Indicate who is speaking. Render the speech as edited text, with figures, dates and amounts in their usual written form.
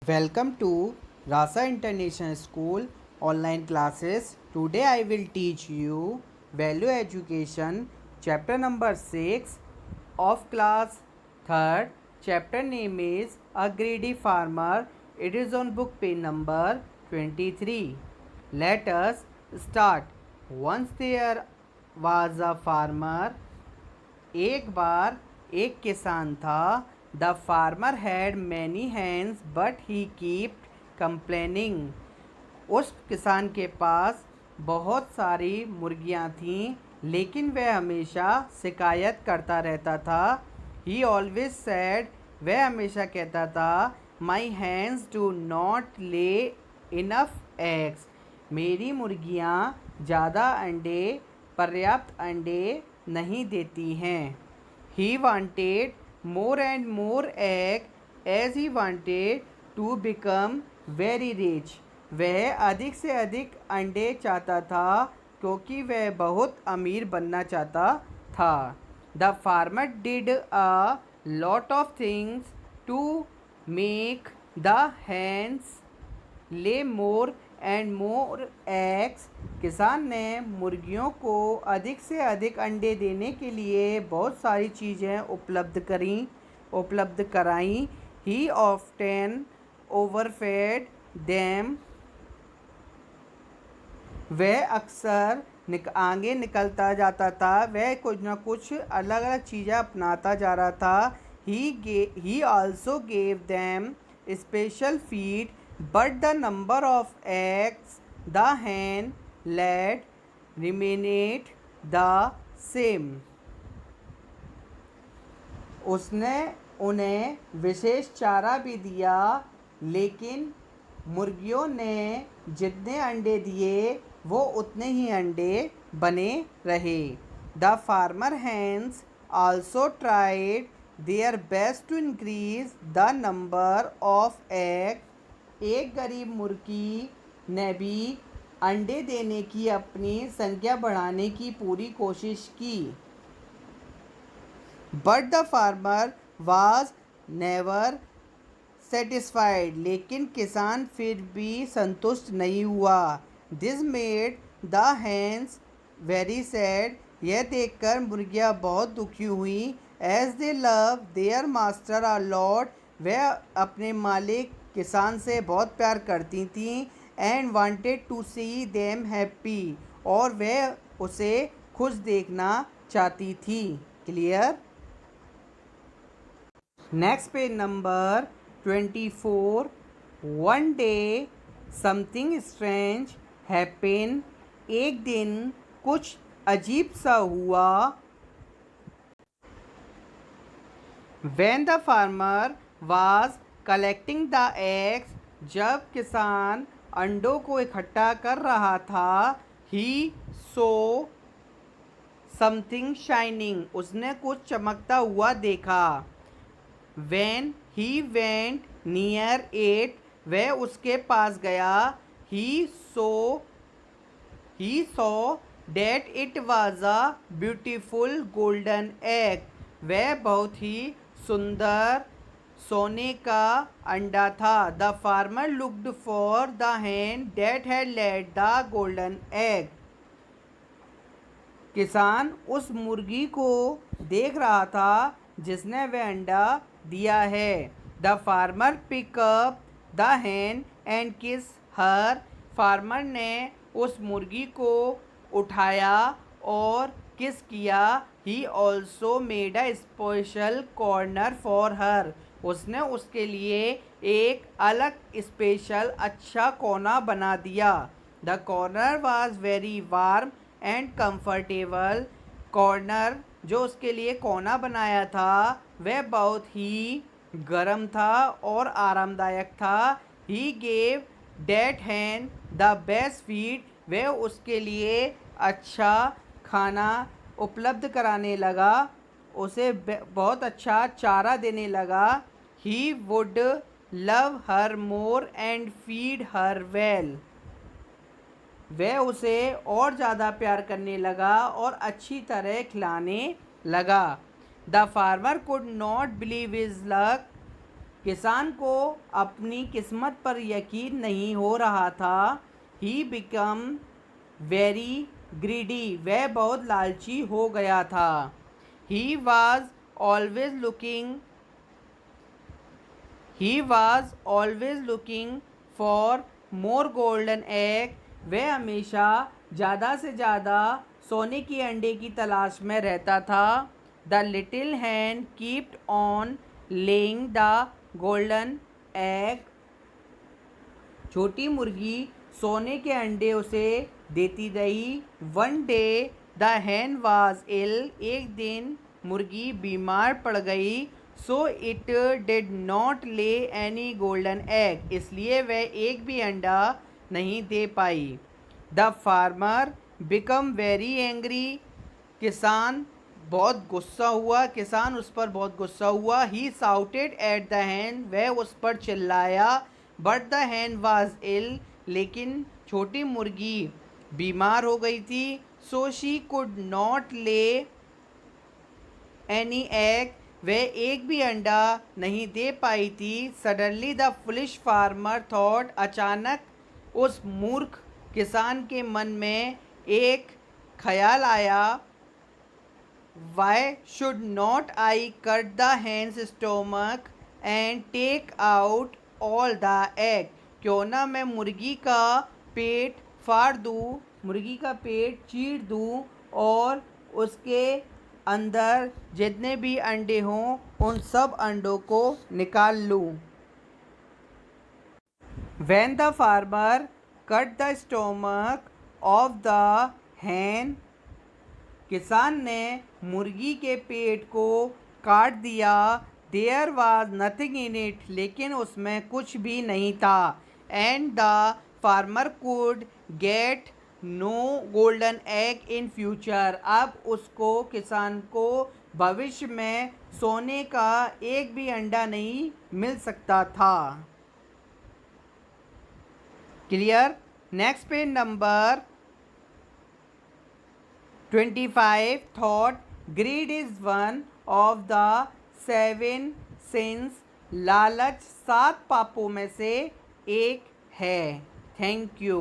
Speaker 1: Welcome to Rasa International School online classes. Today I will teach you Value Education chapter number 6 of class 3rd. Chapter name is A Greedy Farmer. It is on book page number 23. Let us start. Once there was a farmer. एक बार एक किसान था. The farmer had many hands but he kept complaining. उस किसान के पास बहुत सारी मुर्गियाँ थीं लेकिन वह हमेशा शिकायत करता रहता था. ही ऑलवेज सैड, वह हमेशा कहता था, my hens do not lay enough eggs. मेरी मुर्गियाँ ज़्यादा अंडे, पर्याप्त अंडे नहीं देती हैं. He wanted more and more egg as he wanted to become very rich. वह अधिक से अधिक अंडे चाहता था क्योंकि वह बहुत अमीर बनना चाहता था. The farmer did a lot of things to make the hens lay more and more eggs. किसान ने मुर्गियों को अधिक से अधिक अंडे देने के लिए बहुत सारी चीज़ें उपलब्ध कराईं. ही ऑफ्टेन ओवरफेड देम. वह अक्सर आगे निकलता जाता था. वह कुछ ना कुछ अलग अलग चीज़ें अपनाता जा रहा था. He also gave them special feed but the number of eggs the hen laid remained the same. उसने उन्हें विशेष चारा भी दिया लेकिन मुर्गियों ने जितने अंडे दिए वो उतने ही अंडे बने रहे. The farmer hens also tried their best to increase the number of eggs. एक गरीब मुर्गी ने भी अंडे देने की अपनी संख्या बढ़ाने की पूरी कोशिश की. But the farmer was never satisfied. लेकिन किसान फिर भी संतुष्ट नहीं हुआ. This made the hens very sad. यह देखकर मुर्गियाँ बहुत दुखी हुई. As they love their master a lot. वह अपने मालिक किसान से बहुत प्यार करती थीं. And wanted to see them happy. और वह उसे खुश देखना चाहती थी. Clear. Next page number 24. One day something strange happen. एक दिन कुछ अजीब सा हुआ. When the farmer was collecting the eggs. जब किसान अंडों को इकट्ठा कर रहा था. He saw something shining. उसने कुछ चमकता हुआ देखा. When he went near it. वह उसके पास गया. He saw that it was a beautiful golden egg. वह बहुत ही सुंदर सोने का अंडा था. The farmer looked for the hen that had laid the golden egg. किसान उस मुर्गी को देख रहा था जिसने वह अंडा दिया है. The farmer pick up the hen and kiss her. Farmer ने उस मुर्गी को उठाया और किस किया. He also made a special corner for her. उसने उसके लिए एक अलग स्पेशल अच्छा कोना बना दिया. The corner was very warm and comfortable. Corner जो उसके लिए कोना बनाया था वह बहुत ही गर्म था और आरामदायक था. He gave that hen the best feed. वह उसके लिए अच्छा खाना उपलब्ध कराने लगा. उसे बहुत अच्छा चारा देने लगा. He would love her more and feed her well. वह उसे और ज़्यादा प्यार करने लगा और अच्छी तरह खिलाने लगा. The farmer could not believe his luck. किसान को अपनी किस्मत पर यकीन नहीं हो रहा था। ही बिकम वेरी ग्रीडी, वह बहुत लालची हो गया था। He was always looking he was always looking for more golden egg, वह हमेशा ज़्यादा से ज़्यादा सोने के अंडे की तलाश में रहता था। The little hen kept on laying the golden egg, छोटी मुर्गी सोने के अंडे उसे देती रही। One day the hen was ill, एक दिन मुर्गी बीमार पड़ गई। So it did not lay any golden egg, इसलिए वह एक भी अंडा नहीं दे पाई। The farmer become very angry, किसान बहुत गुस्सा हुआ, किसान उस पर बहुत गुस्सा हुआ। He shouted at the hen, वह उस पर चिल्लाया। But the hen was ill, लेकिन छोटी मुर्गी बीमार हो गई थी। So she could not lay any egg, वह एक भी अंडा नहीं दे पाई थी। Suddenly the foolish farmer thought, अचानक उस मूर्ख किसान के मन में एक ख्याल आया। Why should not I cut the hens stomach and take out all the egg, क्यों ना मैं मुर्गी का पेट फाड़ दूँ, मुर्गी का पेट चीर दूँ और उसके अंदर जितने भी अंडे हों उन सब अंडों को निकाल लूँ। When the farmer cut the stomach of the hen, किसान ने मुर्गी के पेट को काट दिया। There was nothing in it, लेकिन उसमें कुछ भी नहीं था। And the farmer could get no golden egg in future, अब उसको किसान को भविष्य में सोने का एक भी अंडा नहीं मिल सकता था। Clear? Next page number 25 thought, grid is one of the 7 since, लालच 7 पापों में से एक है। Thank you.